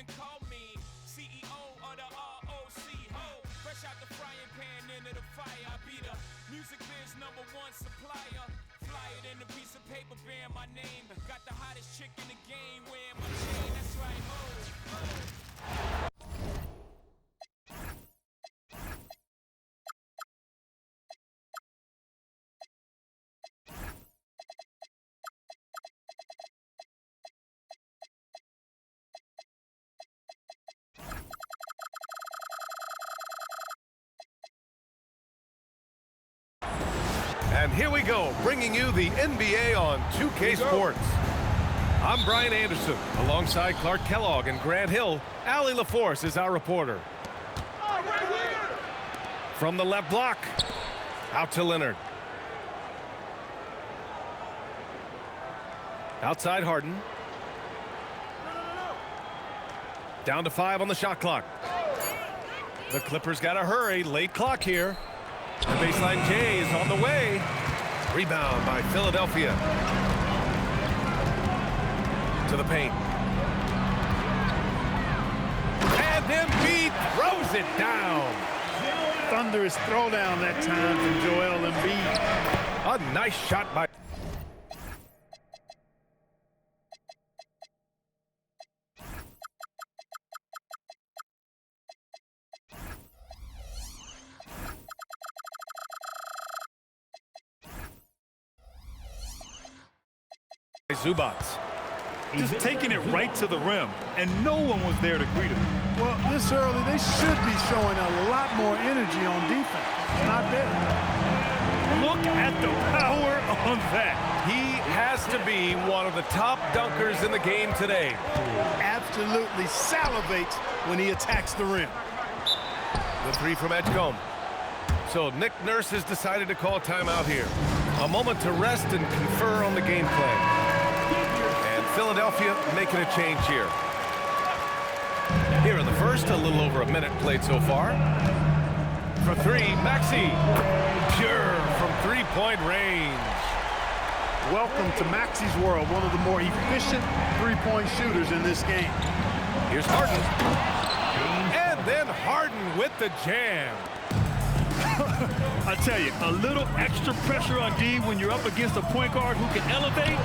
can call me CEO of the ROC. Ho, fresh out the frying pan into the fire. I be the music biz #1 supplier. Fly it in a piece of paper bearing my name. Got the hottest chick in the game wearing my chain. That's right. Ho, ho. And here we go, bringing you the NBA on 2K Sports. I'm Brian Anderson, alongside Clark Kellogg and Grant Hill. Allie LaForce is our reporter. From the left block, out to Leonard. Outside Harden. Down to 5 on the shot clock. The Clippers got to hurry, late clock here. The baseline J is on the way. Rebound by Philadelphia. To the paint. And Embiid throws it down. Thunderous throwdown that time from Joel Embiid. A nice shot by... Zubats. Just taking it right to the rim, and no one was there to greet him. Well, this early, they should be showing a lot more energy on defense. It's not there. Look at the power on that. He has to be one of the top dunkers in the game today. Absolutely salivates when he attacks the rim. The three from Edgecombe. So Nick Nurse has decided to call timeout here. A moment to rest and confer on the game plan. And Philadelphia making a change here. Here in the first, a little over a minute played so far. For three, Maxey. Pure from three-point range. Welcome to Maxey's world, one of the more efficient three-point shooters in this game. Here's Harden. And then Harden with the jam. I tell you, a little extra pressure on D when you're up against a point guard who can elevate.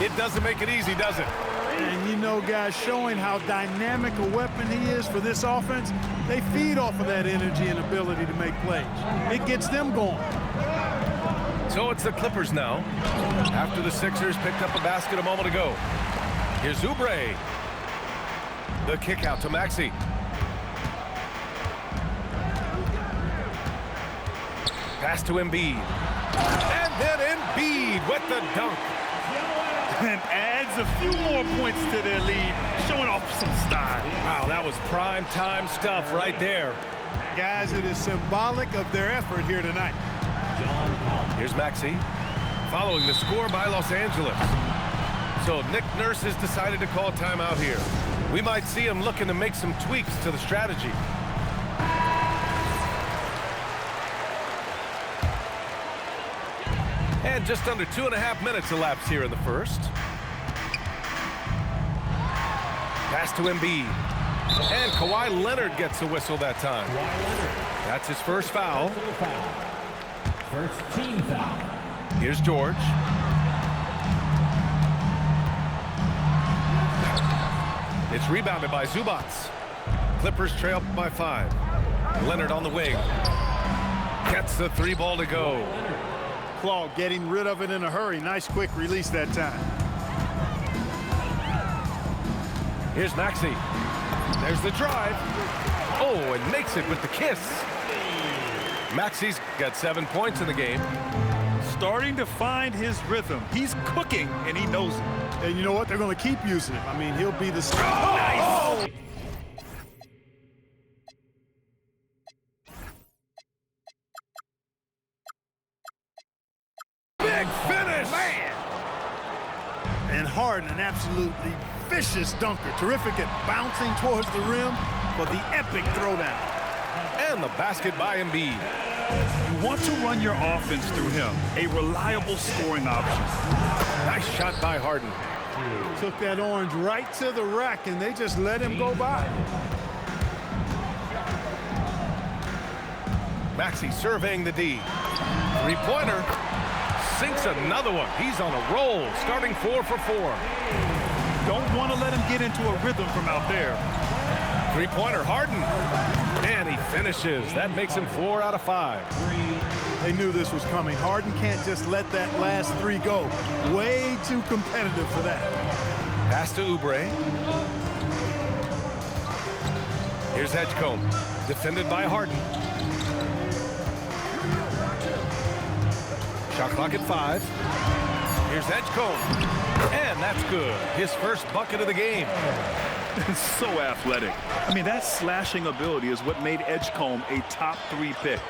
It doesn't make it easy, does it? And you know, guys, showing how dynamic a weapon he is for this offense, they feed off of that energy and ability to make plays. It gets them going. So it's the Clippers now, after the Sixers picked up a basket a moment ago. Here's Oubre. The kick out to Maxey. Pass to Embiid. And then Embiid with the dunk. And adds a few more points to their lead, showing off some style. Wow, that was prime time stuff right there. Guys, it is symbolic of their effort here tonight. Here's Maxey, following the score by Los Angeles. So Nick Nurse has decided to call timeout here. We might see him looking to make some tweaks to the strategy. And just under 2.5 minutes elapsed here in the first. Pass to Embiid. And Kawhi Leonard gets a whistle that time. That's his first foul. First team foul. Here's George. It's rebounded by Zubats. Clippers trail by 5. Leonard on the wing. Gets the 3 ball to go. Claw getting rid of it in a hurry. Nice quick release that time. Here's Maxey. There's the drive. Oh, and makes it with the kiss. Maxey's got 7 points in the game. Starting to find his rhythm. He's cooking, and he knows it. And you know what? They're going to keep using him. I mean, he'll be the... Oh, nice! Big finish! Man! And Harden, an absolutely vicious dunker. Terrific at bouncing towards the rim for the epic throwdown. And the basket by Embiid. You want to run your offense through him. A reliable scoring option. Nice shot by Harden. Took that orange right to the rack, and they just let him go by. Maxey surveying the D. Three-pointer. Sinks another one. He's on a roll, starting 4 for 4. Don't want to let him get into a rhythm from out there. Three-pointer, Harden. And he finishes. That makes him 4 out of 5. They knew this was coming. Harden can't just let that last three go. Way too competitive for that. Pass to Oubre. Here's Edgecombe, defended by Harden. Shot clock at 5. Here's Edgecombe. And that's good. His first bucket of the game. So athletic. I mean, that slashing ability is what made Edgecombe a top 3 pick.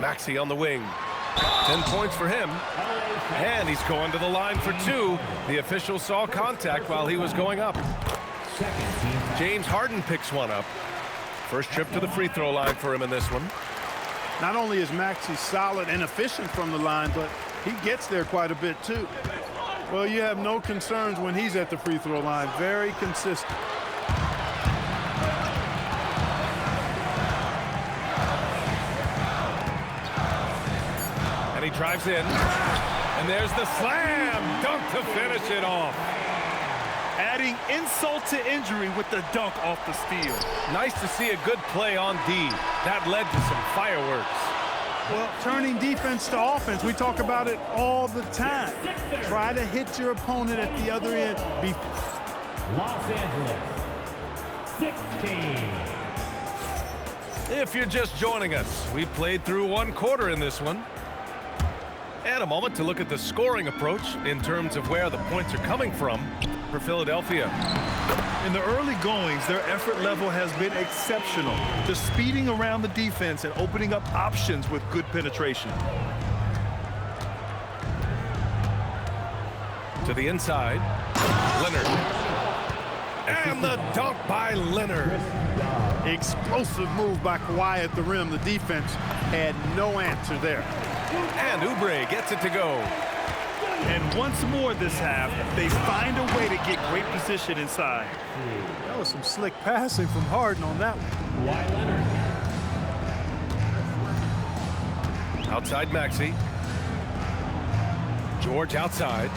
Maxey on the wing. 10 points for him. And he's going to the line for 2. The official saw contact while he was going up. James Harden picks one up. First trip to the free throw line for him in this one. Not only is Maxey solid and efficient from the line, but he gets there quite a bit too. Well, you have no concerns when he's at the free throw line. Very consistent. And he drives in. And there's the slam dunk to finish it off. Adding insult to injury with the dunk off the steal. Nice to see a good play on D. That led to some fireworks. Well, turning defense to offense, we talk about it all the time. Try to hit your opponent at the other end. Los Angeles, 16. If you're just joining us, we played through 1 quarter in this one. And a moment to look at the scoring approach in terms of where the points are coming from for Philadelphia. In the early goings, their effort level has been exceptional. Just speeding around the defense and opening up options with good penetration. To the inside, Leonard. And the dunk by Leonard. Explosive move by Kawhi at the rim. The defense had no answer there. And Oubre gets it to go. And once more this half, they find a way to get great position inside. That was some slick passing from Harden on that one. Outside Maxey. George outside.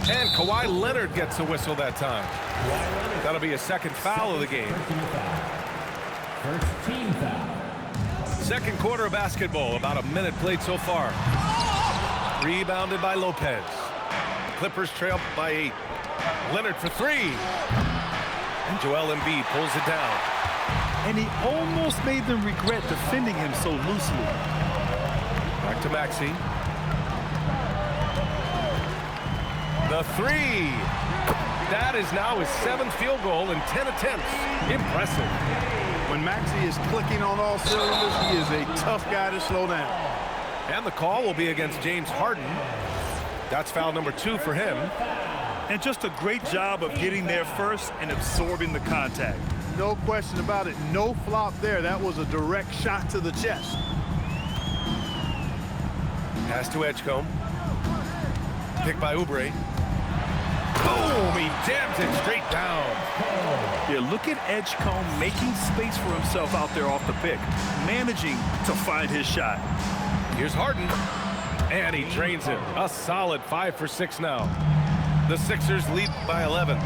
And Kawhi Leonard gets a whistle that time. That'll be a second foul of the game. First team foul. Second quarter of basketball, about a minute played so far. Rebounded by Lopez. Clippers trail by 8. Leonard for 3. And Joel Embiid pulls it down. And he almost made them regret defending him so loosely. Back to Maxey. The 3. That is now his 7th field goal in 10 attempts. Impressive. When Maxey is clicking on all cylinders, he is a tough guy to slow down. And the call will be against James Harden. That's foul number 2 for him. And just a great job of getting there first and absorbing the contact. No question about it. No flop there. That was a direct shot to the chest. Pass to Edgecombe. Pick by Oubre. Boom! He jams it straight down. Yeah, look at Edgecombe making space for himself out there off the pick, managing to find his shot. Here's Harden. And he drains it. A solid 5 for 6 now. The Sixers lead by 11.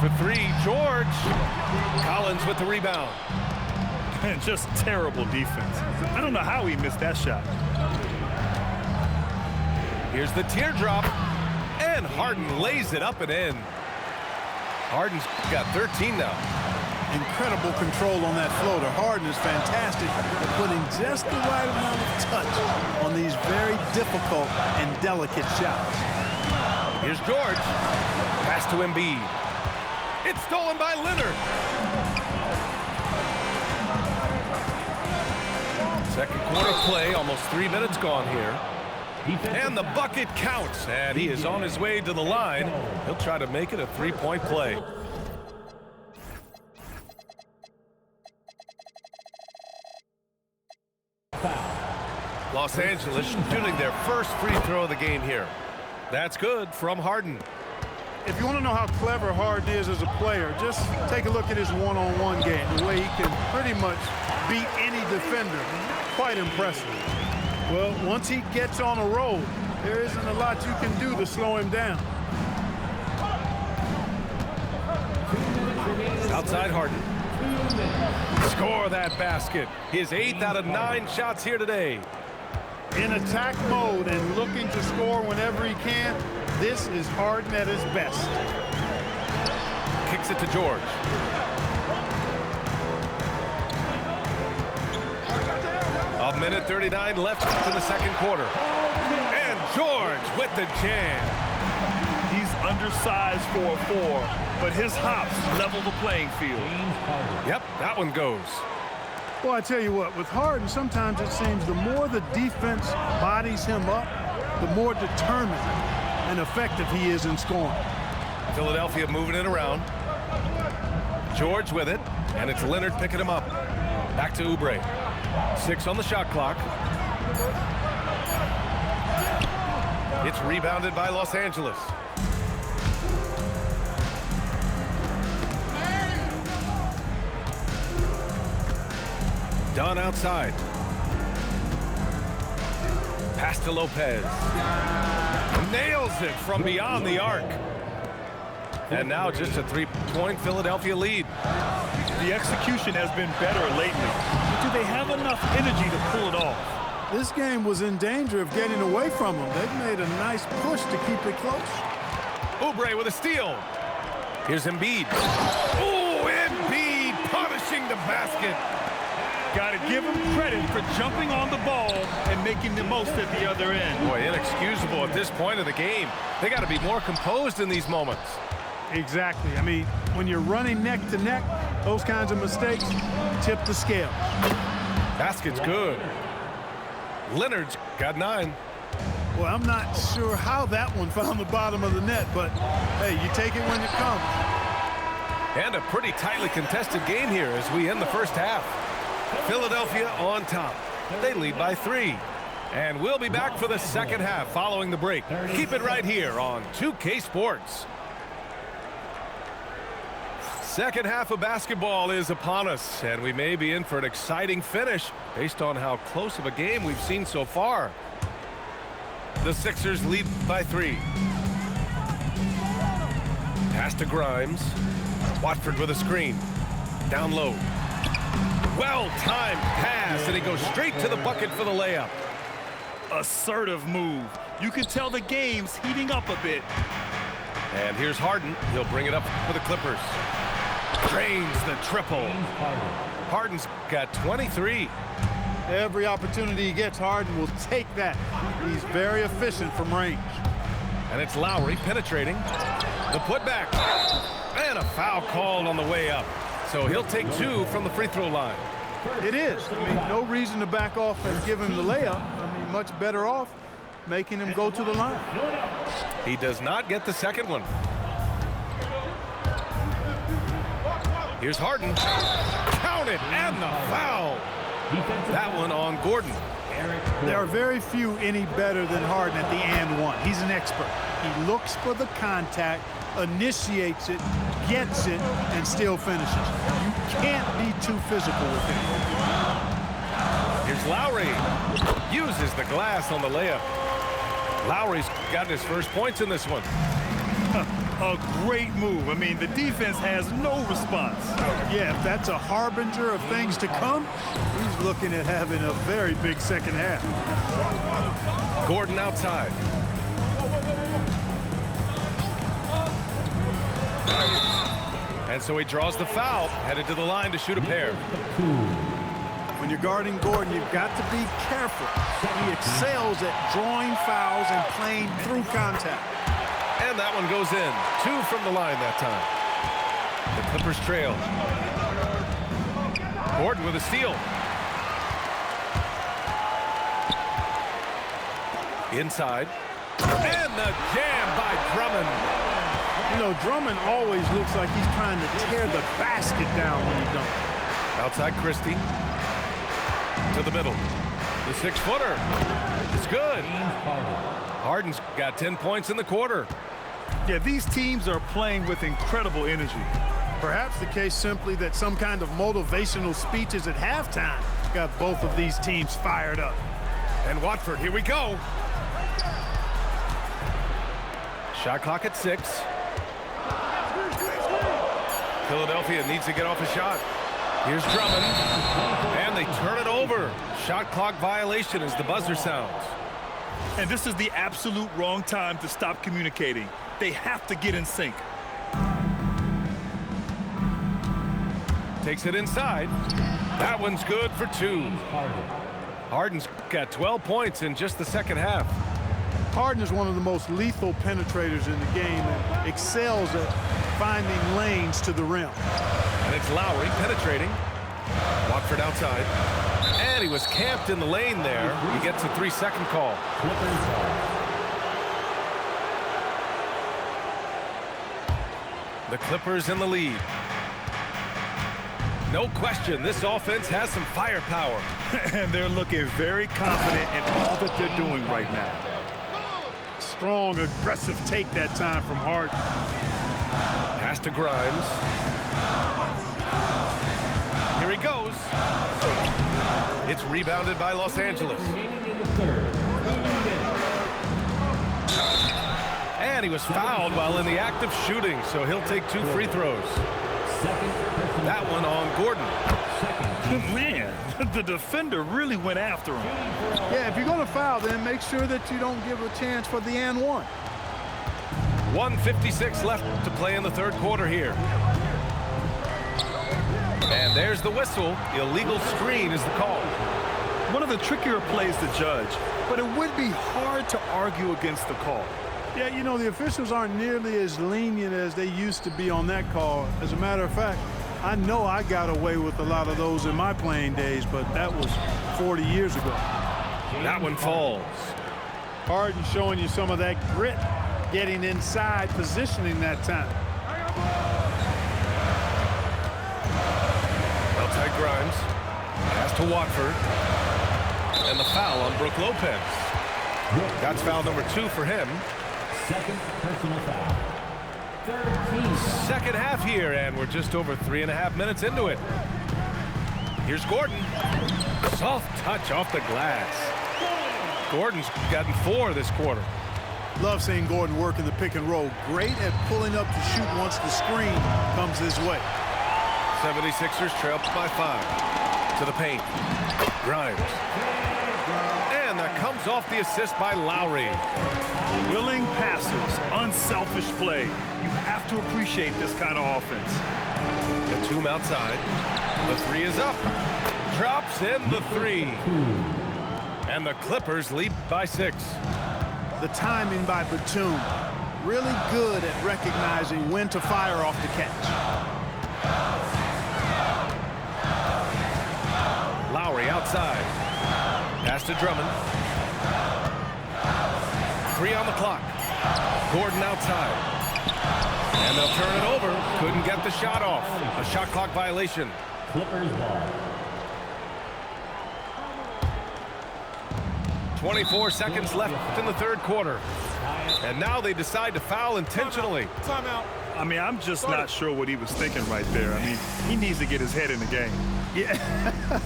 For 3, George. Collins with the rebound. And just terrible defense. I don't know how he missed that shot. Here's the teardrop. And Harden lays it up and in. Harden's got 13 now. Incredible control on that floater. Harden is fantastic at putting just the right amount of touch on these very difficult and delicate shots. Here's George. Pass to Embiid. It's stolen by Leonard. Second quarter play, almost 3 minutes gone here. And the bucket counts, and he is on his way to the line. He'll try to make it a 3-point play. Los Angeles shooting their first free throw of the game here. That's good from Harden. If you want to know how clever Harden is as a player, just take a look at his one-on-one game, the way he can pretty much beat any defender. Quite impressive. Well, once he gets on a roll, there isn't a lot you can do to slow him down. Outside Harden. Score that basket. His 8th out of 9 shots here today. In attack mode and looking to score whenever he can, this is Harden at his best. Kicks it to George. A minute 39 left in the second quarter. And George with the jam. He's undersized for a 4, but his hops level the playing field. Yep, that one goes. Well, I tell you what, with Harden, sometimes it seems the more the defense bodies him up, the more determined and effective he is in scoring. Philadelphia moving it around. George with it, and it's Leonard picking him up. Back to Oubre. 6 on the shot clock. It's rebounded by Los Angeles. Dunn outside. Pass to Lopez. Nails it from beyond the arc. And now just a 3-point Philadelphia lead. The execution has been better lately. But do they have enough energy to pull it off? This game was in danger of getting away from them. They've made a nice push to keep it close. Oubre with a steal. Here's Embiid. Oh, Embiid punishing the basket. Got to give him credit for jumping on the ball and making the most at the other end. Boy, inexcusable at this point of the game. They got to be more composed in these moments. Exactly. I mean, when you're running neck to neck, those kinds of mistakes tip the scale. Basket's good. Leonard's got 9. Well, I'm not sure how that one found the bottom of the net, but hey, you take it when it comes. And a pretty tightly contested game here as we end the first half. Philadelphia on top. They lead by 3. And we'll be back for the second half following the break. Keep it right here on 2K Sports. Second half of basketball is upon us, and we may be in for an exciting finish based on how close of a game we've seen so far. The Sixers lead by 3. Pass to Grimes. Watford with a screen. Down low. Well-timed pass, and he goes straight to the bucket for the layup. Assertive move. You can tell the game's heating up a bit. And here's Harden. He'll bring it up for the Clippers. Drains the triple. Harden's got 23. Every opportunity he gets, Harden will take that. He's very efficient from range. And it's Lowry penetrating. The putback. And a foul called on the way up. So he'll take 2 from the free throw line. It is. I mean, no reason to back off and give him the layup. I mean, much better off making him go to the line. He does not get the second one. Here's Harden. Count it, and the foul. That one on Gordon. There are very few any better than Harden at the and one. He's an expert. He looks for the contact, initiates it, gets it, and still finishes. You can't be too physical with him. Here's Lowry. Uses the glass on the layup. Lowry's gotten his first points in this one. A great move. I mean, the defense has no response. Yeah, if that's a harbinger of things to come, he's looking at having a very big second half. Gordon outside. And so he draws the foul, headed to the line to shoot a pair. When you're guarding Gordon, you've got to be careful. He excels at drawing fouls and playing through contact. And that one goes in. 2 from the line that time. The Clippers trail. Gordon with a steal. Inside. And the jam by Drummond. You know, Drummond always looks like he's trying to tear the basket down when he dunks. Outside Christie. To the middle. The 6-footer. It's good. Harden's got 10 points in the quarter. Yeah, these teams are playing with incredible energy. Perhaps the case simply that some kind of motivational speeches at halftime got both of these teams fired up. And Watford, here we go. Shot clock at 6. Philadelphia needs to get off a shot. Here's Drummond. And they turn it over. Shot clock violation as the buzzer sounds. And this is the absolute wrong time to stop communicating. They have to get in sync. Takes it inside. That one's good for 2. Harden's got 12 points in just the second half. Harden is one of the most lethal penetrators in the game and excels at finding lanes to the rim. And it's Lowry penetrating. Watford outside. And he was camped in the lane there. He gets a 3-second call. The Clippers in the lead. No question, this offense has some firepower. And they're looking very confident in all that they're doing right now. Strong, aggressive take that time from Harden. Pass to Grimes. Here he goes. It's rebounded by Los Angeles. And he was fouled while in the act of shooting, so he'll take 2 free throws. That one on Gordon. Man, the defender really went after him. Yeah, if you're going to foul, then make sure that you don't give a chance for the and one. 1:56 left to play in the third quarter here. And there's the whistle. Illegal screen is the call. One of the trickier plays to judge, but it would be hard to argue against the call. Yeah, you know, the officials aren't nearly as lenient as they used to be on that call. As a matter of fact, I know I got away with a lot of those in my playing days, but that was 40 years ago. That one falls. Harden showing you some of that grit, getting inside, positioning that time. Outside Grimes. Pass to Watford. And the foul on Brook Lopez. That's foul number 2 for him. Second personal foul. 13. Second half here, and we're just over 3.5 minutes into it. Here's Gordon. Soft touch off the glass. Gordon's gotten 4 this quarter. Love seeing Gordon work in the pick and roll. Great at pulling up to shoot once the screen comes his way. 76ers trail by 5. To the paint. Grimes. And that comes off the assist by Lowry. Willing passes, unselfish play. You have to appreciate this kind of offense. Batum outside. The 3 is up. Drops in the 3. And the Clippers lead by 6. The timing by Batum, really good at recognizing when to fire off the catch. Lowry outside. Pass to Drummond. 3 on the clock. Gordon outside. And they'll turn it over. Couldn't get the shot off. A shot clock violation. Clippers ball. 24 seconds left in the third quarter. And now they decide to foul intentionally. Timeout. I mean, I'm just not sure what he was thinking right there. I mean, he needs to get his head in the game. Yeah,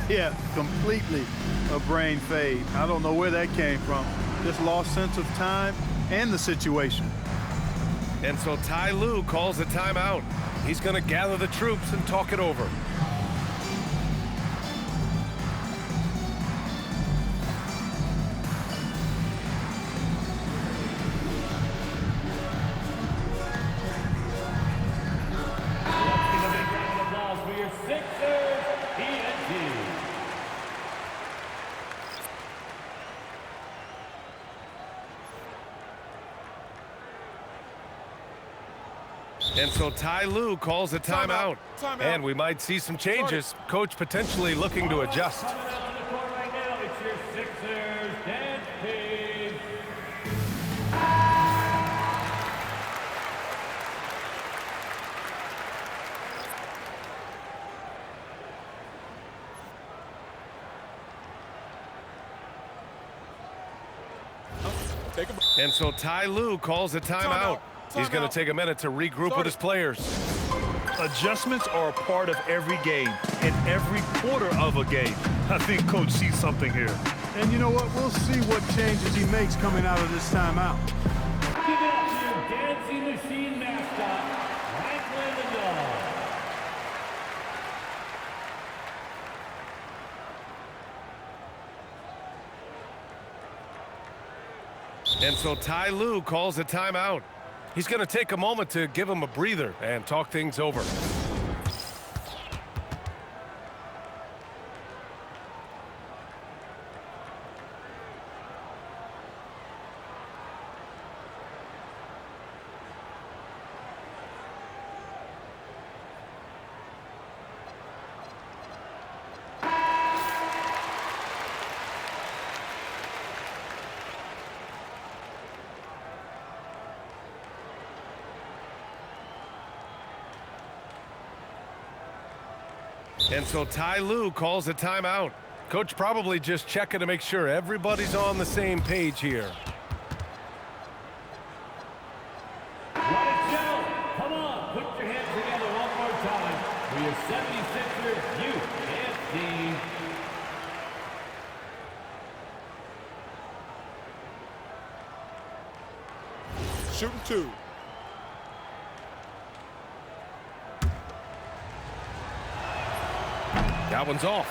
yeah, completely a brain fade. I don't know where that came from. Just lost sense of time and the situation. And so Ty Lue calls a timeout. He's going to gather the troops and talk it over. And so Ty Lue calls a timeout. And we might see some changes. Coach potentially looking to adjust. And so Ty Lue calls a timeout. He's going to take a minute to regroup with his players. Adjustments are a part of every game and every quarter of a game. I think Coach sees something here. And you know what? We'll see what changes he makes coming out of this timeout. Give it up to your dancing machine mascot, Franklin the Dog. And so Ty Lue calls a timeout. He's going to take a moment to give him a breather and talk things over. And so Ty Lue calls a timeout. Coach probably just checking to make sure everybody's on the same page here. What a show! Come on, put your hands together one more time for your 76er youth dance team. Shooting two. That one's off.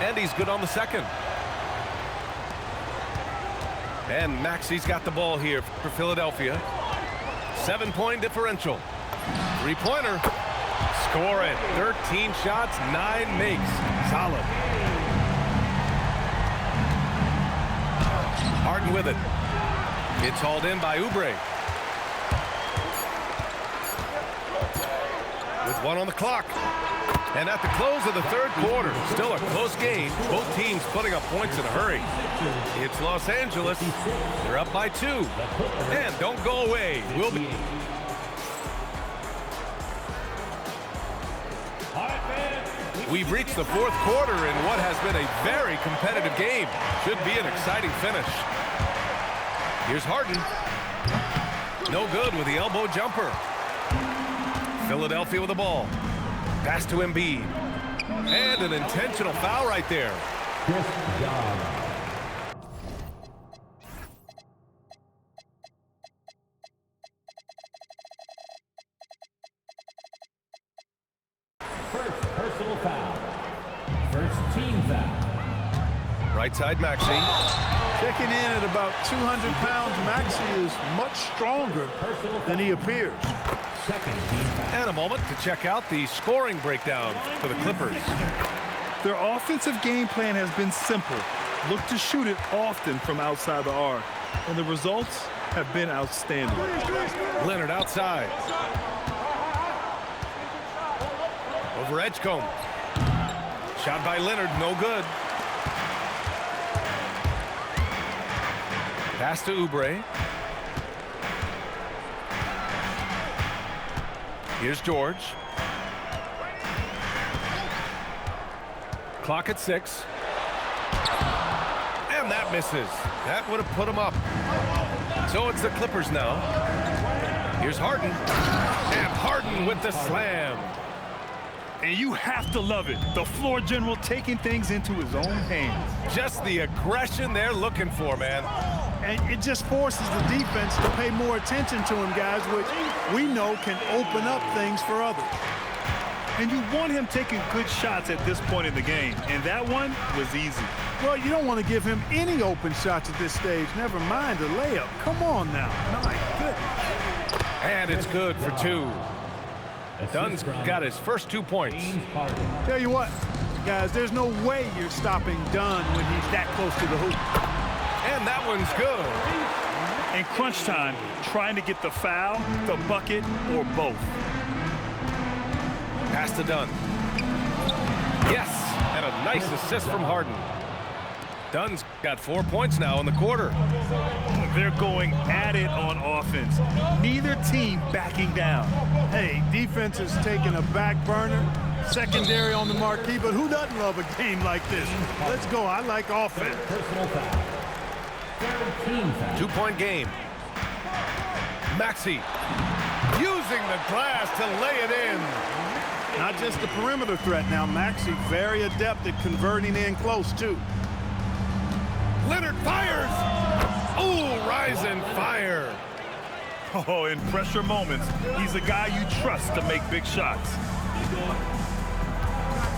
And he's good on the second. And Maxi's got the ball here for Philadelphia. 7-point differential. Three-pointer. Score it. 13 shots, 9 makes. Solid. Harden with it. It's hauled in by Oubre. With one on the clock. And at the close of the third quarter, still a close game. Both teams putting up points in a hurry. It's Los Angeles. They're up by 2. And don't go away. We'll be... We've reached the fourth quarter in what has been a very competitive game. Should be an exciting finish. Here's Harden. No good with the elbow jumper. Philadelphia with the ball. Pass to Embiid. And an intentional foul right there. Good job. First personal foul. First team foul. Right side, Maxey. Checking in at about 200 pounds, Maxey is much stronger than he appears. Second team foul. And a moment to check out the scoring breakdown for the Clippers. Their offensive game plan has been simple. Look to shoot it often from outside the arc. And the results have been outstanding. Leonard outside. Over Edgecombe. Shot by Leonard, no good. Pass to Oubre. Here's George. Clock at 6. And that misses. That would have put him up. So it's the Clippers now. Here's Harden. And Harden with the slam. And you have to love it. The floor general taking things into his own hands. Just the aggression they're looking for, man. And it just forces the defense to pay more attention to him, guys, which we know can open up things for others. And you want him taking good shots at this point in the game. And that one was easy. Well, you don't want to give him any open shots at this stage. Never mind a layup. Come on now. My goodness. And it's good for 2. Dunn's got his first 2 points. Tell you what, guys, there's no way you're stopping Dunn when he's that close to the hoop. And that one's good. In crunch time, trying to get the foul, the bucket, or both. Pass to Dunn. Yes, and a nice assist from Harden. Dunn's got 4 points now in the quarter. They're going at it on offense. Neither team backing down. Hey, defense is taking a back burner. Secondary on the marquee, but who doesn't love a game like this? Let's go. I like offense. Personal foul. Third team foul. 2-point game. Maxey using the glass to lay it in. Not just the perimeter threat now. Maxey very adept at converting in close, too. Leonard fires. Oh, rise and fire. Oh, in pressure moments, he's a guy you trust to make big shots.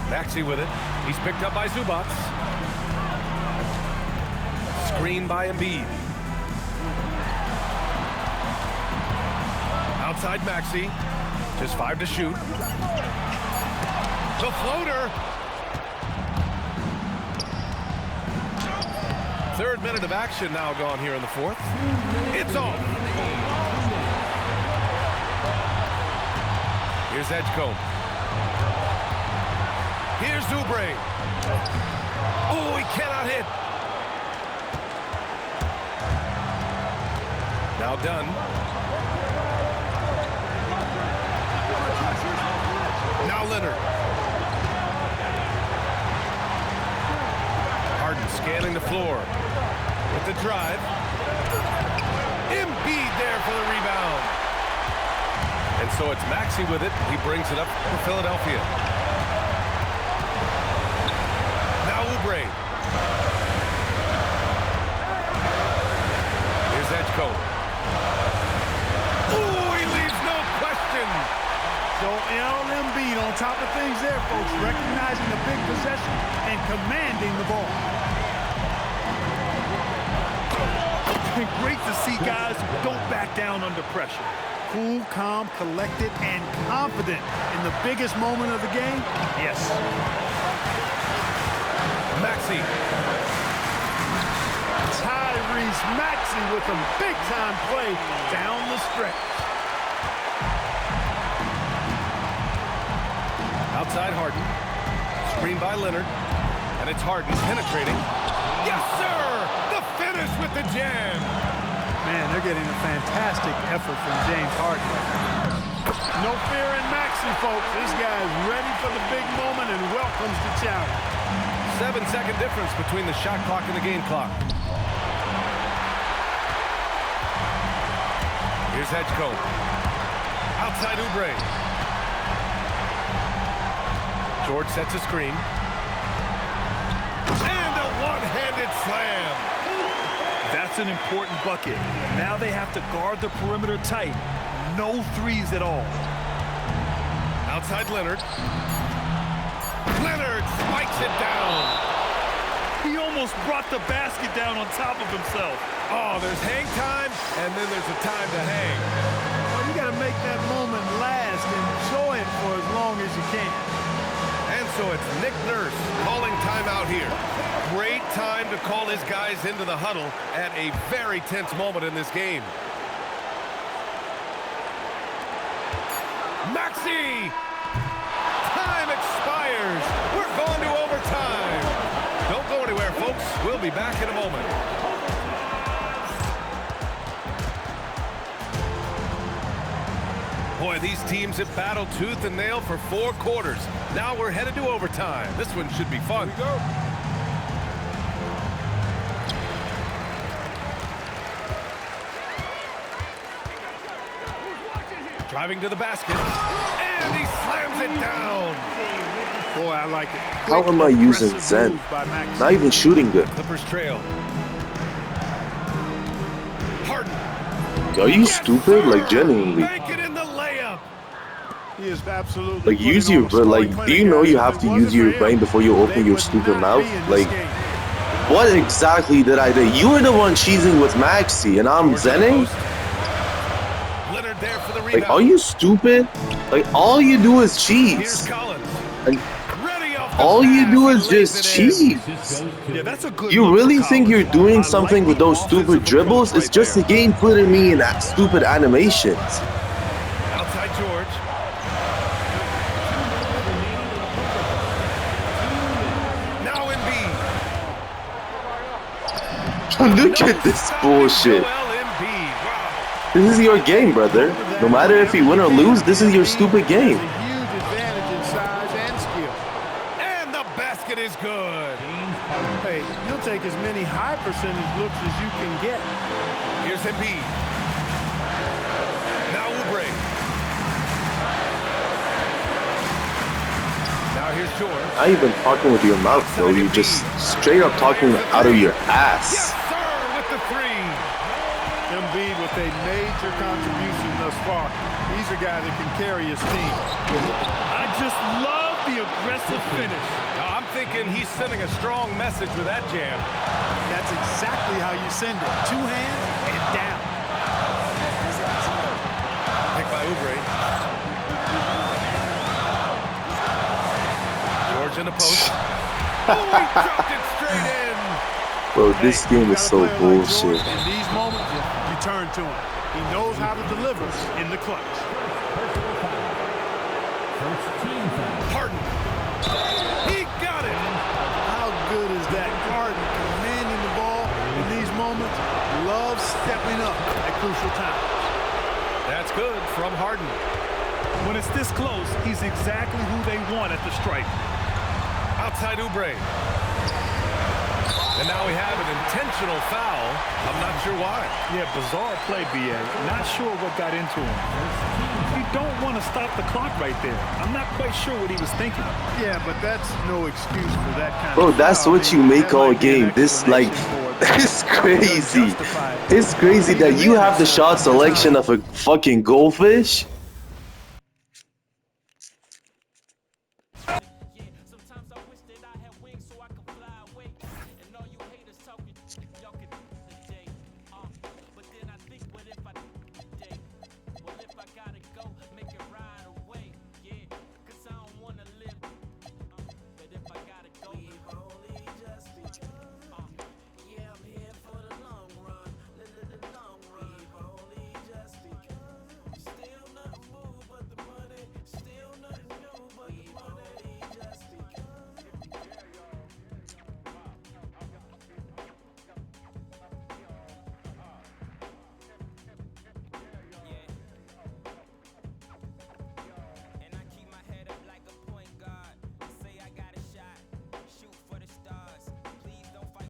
Maxey with it. He's picked up by Zubac. Screen by Embiid. Outside Maxey. Just 5 to shoot. The floater. Third minute of action now gone here in the fourth. It's off. Here's Edgecombe. Here's Oubre. Oh, he cannot hit. Now done. Now Leonard. Harden scanning the floor. With the drive. Embiid there for the rebound. And so it's Maxey with it. He brings it up for Philadelphia. Now Oubre. Here's Edgecombe. Oh, he leaves no question. So Embiid on top of things there, folks, recognizing the big possession and commanding the ball. Great to see guys who don't back down under pressure. Cool, calm, collected, and confident in the biggest moment of the game? Yes. Maxey. Tyrese Maxey with a big-time play down the stretch. Outside Harden. Screen by Leonard. And it's Harden penetrating. Yes, sir! The finish with the jam. Man, they're getting a fantastic effort from James Harden. No fear in Maxey, folks. This guy is ready for the big moment and welcomes the challenge. 7-second difference between the shot clock and the game clock. Here's Edgecombe. Outside Oubre. George sets a screen. And a one-handed slam. That's an important bucket. Now they have to guard the perimeter tight. No threes at all. Outside Leonard. Leonard spikes it down. He almost brought the basket down on top of himself. Oh, there's hang time, and then there's a time to hang. Well, you got to make that moment last. Enjoy it for as long as you can. And so it's Nick Nurse calling timeout here. Great time to call his guys into the huddle at a very tense moment in this game. Maxey! Time expires. We're going to overtime. Don't go anywhere, folks. We'll be back in a moment. Boy, these teams have battled tooth and nail for 4 quarters. Now we're headed to overtime. This one should be fun. Here we go. Driving to the basket, and he slams it down. Boy, I like it. How am I using Zen? Not even shooting good. Clippers trail. Harden. Are you stupid? Like, genuinely. Make it in the layup. He is absolutely Like, use your, like, do you know you have to use your brain before you open your stupid mouth? Like, what exactly did I do? You were the one cheesing with Maxey, and I'm zenning? Leonard there for the rebound. Like, are you stupid? Like, all you do is Here's cheese. Collins. Like, Ready off the all you pass, do he is lays just it in. cheese. Yeah, that's a good You look really for think you're Collins. doing I something like with the those stupid offensive dribbles? approach It's just the right there. game putting me in that stupid animations. Outside George. Now Embiid. Look at this bullshit. Joel Embiid. Wow. This is your game, brother. No matter if you win or lose, this is your stupid game. A huge advantage in size and basket is good. Hey, you'll take as many high percentage looks as you can get. Here's Embiid. Now Oubre. Now here's George. Not even talking with your mouth, bro. You're just straight up talking out of your ass. Yes, sir, with the three. Embiid with a major contribution thus far. He's a guy that can carry his team. I just love the aggressive finish. Now, I'm thinking he's sending a strong message with that jam. That's exactly how you send it. Two hands and down. Pick by Oubre. George in the post. Oh, he dropped it straight in. Bro, this game is so bullshit. In these moments, you turn to him. He knows how to deliver in the clutch. Harden. He got it. How good is that? Harden commanding the ball in these moments. Love stepping up at crucial times. That's good from Harden. When it's this close, he's exactly who they want at the stripe. Outside Oubre. And now we have an intentional foul. I'm not sure why. Yeah, bizarre play, B.A. Not sure what got into him. You don't want to stop the clock right there. I'm not quite sure what he was thinking. Yeah, but that's no excuse for that kind Bro, of that's foul. what you make all game. This, like, it's crazy. It's crazy that you have the shot selection of a fucking goldfish